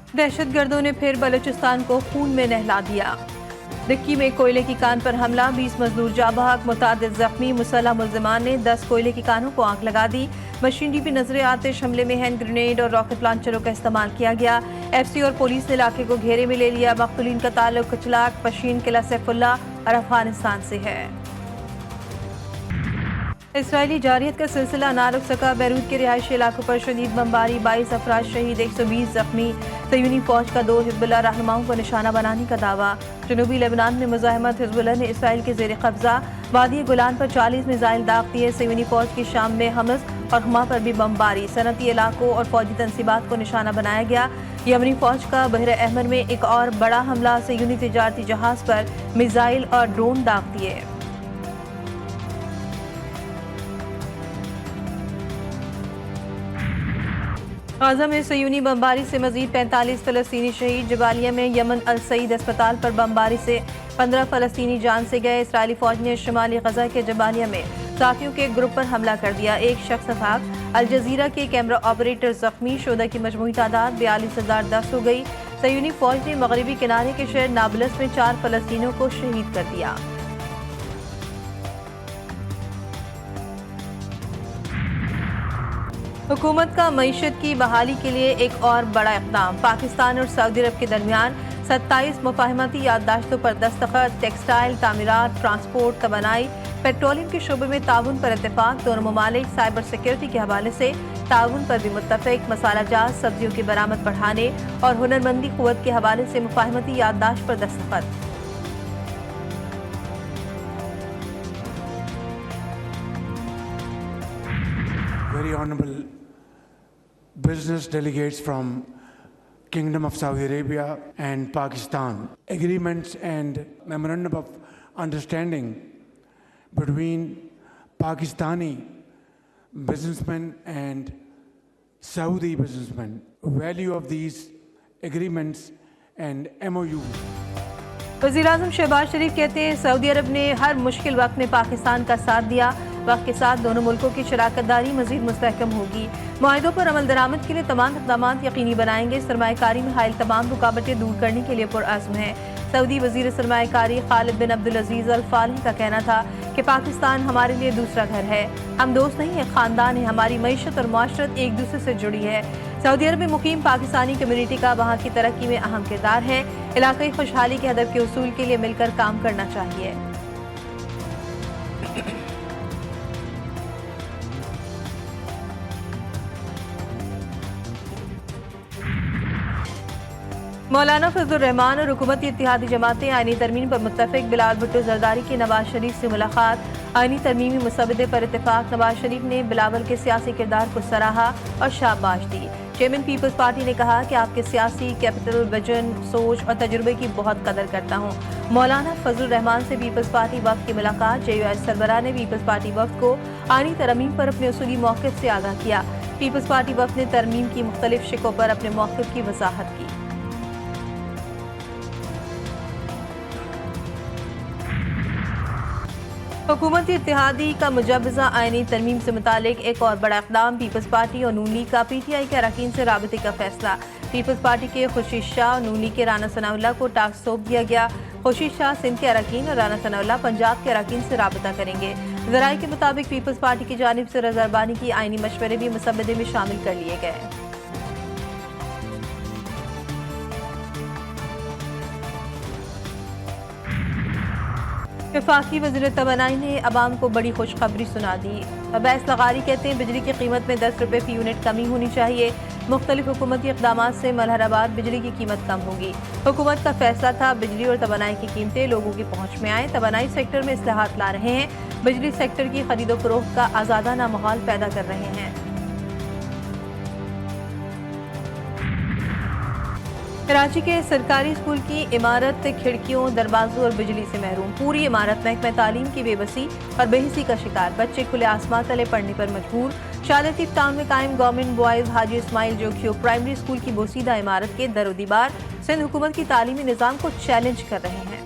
दहशत गर्दों ने फिर बलूचिस्तान को खून में नहला दिया। दिक्की में कोयले की कान पर हमला, 20 मजदूर जाँ बहक, मुतादिद जख्मी। मुसल्लह मुल्जिमान ने 10 कोयले की कानों को आग लगा दी। मशीनरी भी नजर आतिश हमले में हैंड ग्रेनेड और रॉकेट लॉन्चरों का इस्तेमाल किया गया। एफसी और पुलिस ने इलाके को घेरे में ले लिया। मकतूलीन का ताल्लुक कचलाक, पशीन, किला सैफुल्ला और अफगानिस्तान से है। इसराइली जारियत का सिलसिला ना रुक सका। बैरूत के रिहायशी इलाकों पर शदीद बमबारी, 22 अफराद शहीद, 120 जख्मी। सयूनी फौज का 2 हिजबुल्लाह रहनुमाओं को निशाना बनाने का दावा। जनूबी लेबनान में मुजाहिमत, हिजबुल्लाह ने इसराइल के जेर कब्जा वादी गोलान पर 40 मिसाइल दाग दिए। सयूनी फौज की शाम में हमस और हमा पर भी बमबारी, सनती इलाकों और फौजी तनसीबात को निशाना बनाया गया। यमनी फौज का बहर अहमर में एक और बड़ा हमला, सयूनी तिजारती जहाज पर मिसाइल और ड्रोन दाग दिए। गाजा में सयूनी बमबारी से मजीद 45 फलस्तीनी शहीद। जबालिया में यमन अल सईद अस्पताल पर बमबारी से 15 फलस्तीनी जान से गए। इसराइली फौज ने शुमाली गजा के जबालिया में साथियों के एक ग्रुप पर हमला कर दिया, एक शख्स हलाक। अल जजीरा के कैमरा ऑपरेटर जख्मी। शोधा की मजमूई तादाद 42,010 हो गई। सयूनी फौज ने मगरबी किनारे के शहर नाबलस में 4 फलस्तीनियों को शहीद कर दिया। हुकूमत का मईशत की बहाली के लिए एक और बड़ा इक़दाम। पाकिस्तान और सऊदी अरब के दरमियान 27 मुफाहमती याददाश्तों पर दस्तखत। टेक्सटाइल, तामीरात, ट्रांसपोर्ट, तवानाई, पेट्रोलियम के शोबे में ताउन पर इत्तेफाक। दोनों ममालिक साइबर सिक्योरिटी के हवाले से ताउन पर भी मुत्तफिक। मसाला जात सब्जियों की बरामद बढ़ाने और हुनरमंदी क़ुव्वत के हवाले से मुफाहमती याददाश्त पर दस्तखत। Very honorable business delegates from Kingdom of Saudi Arabia and Pakistan, agreements and memorandum of understanding between Pakistani businessmen and Saudi businessmen. Value of these agreements and MOU. वज़ीर-ए-आज़म शहबाज शरीफ कहते हैं सऊदी अरब ने हर मुश्किल वक्त में पाकिस्तान का साथ दिया। वक्त के साथ दोनों मुल्कों की शराकतदारी मज़ीद मुस्तहकम होगी। मुआहिदों पर अमल दरामद के लिए तमाम इक़दामात यकीनी बनाएंगे। सरमायाकारी में हाइल तमाम रुकावटें दूर करने के लिए पुरअज़्म है। सऊदी वज़ीर सरमायाकारी खालिद बिन अब्दुल अज़ीज़ अल फालिह का कहना था कि पाकिस्तान हमारे लिए दूसरा घर है। हम दोस्त नहीं, एक ख़ानदान है। हमारी मईशत और मुआशरत एक दूसरे से जुड़ी है। सऊदी अरब में मुकीम पाकिस्तानी कम्युनिटी का वहाँ की तरक्की में अहम किरदार है। इलाक़ाई खुशहाली के हदफ के उसूल के लिए मिलकर काम करना चाहिए। मौलाना फजलुर रहमान और हुकूमती इत्तेहादी जमातें आईनी तरमीम पर मुत्तफिक। बिलावल भुट्टो जरदारी की नवाज शरीफ से मुलाकात, आईनी तरमीमी मुसवदे पर इत्तेफाक। नवाज शरीफ ने बिलावल के सियासी किरदार को सराहा और शाबाश दी। चेयरमैन पीपल्स पार्टी ने कहा कि आपके सियासी कैपिटल, विजन, सोच और तजुर्बे की बहुत कदर करता हूँ। मौलाना फजलुर रहमान से पीपल्स पार्टी वफ़द की मुलाकात। JUIC सरबराह ने पीपल्स पार्टी वफ़द को आईनी तरमीम पर अपने उसूली मौक़िफ़ से आगाह किया। पीपल्स पार्टी वफ़द ने तरमीम की मुख्तलिफ शिकों पर अपने मौक़िफ़ की वज़ाहत की। हुकूमती इत्तेहादी का मुजवज़ा आईनी तरमीम से मुतालिक एक और बड़ा इक़दाम। पीपल्स पार्टी और नून लीग का PTI के अरकान से राबते का फैसला। पीपल्स पार्टी के खुर्शीद शाह और नून लीग के राना सनाउल्लाह को टास्क सौंप दिया गया। खुर्शीद शाह सिंध के अरकान और राना सनाउल्लाह पंजाब के अरकान से राबता करेंगे। ज़राए के मुताबिक पीपल्स पार्टी की जानिब से रज़ाबानी की आईनी मशवरे भी मुसवदे में शामिल कर लिए गए। वफाकी वज़ीर तवानाई ने अवाम को बड़ी खुशखबरी सुना दी। अवैस लगारी कहते हैं बिजली की कीमत में 10 रुपये फ़ी यूनिट कमी होनी चाहिए। मुख्तलिफ हुकूमती इक़दामात से मलहरा बाद बिजली की कीमत कम होगी। हुकूमत का फैसला था बिजली और तवानाई की कीमतें लोगों की पहुँच में आए। तवानाई सेक्टर में इस्लाहात ला रहे हैं। बिजली सेक्टर की खरीदो फरोख्त का आज़ादाना माहौल पैदा कर रहे हैं। कराची के सरकारी स्कूल की इमारत खिड़कियों, दरवाजों और बिजली से महरूम। पूरी इमारत महकमा तालीम की बेबसी और बेहिसी का शिकार। बच्चे खुले आसमान तले पढ़ने पर मजबूर। शालतीफ टाउन में कायम गवर्नमेंट बॉयज़ हाजी इस्माइल जोखियो प्राइमरी स्कूल की बोसीदा इमारत के दरो दीवार सिंध हुकूमत की तालीमी निज़ाम को चैलेंज कर रहे हैं।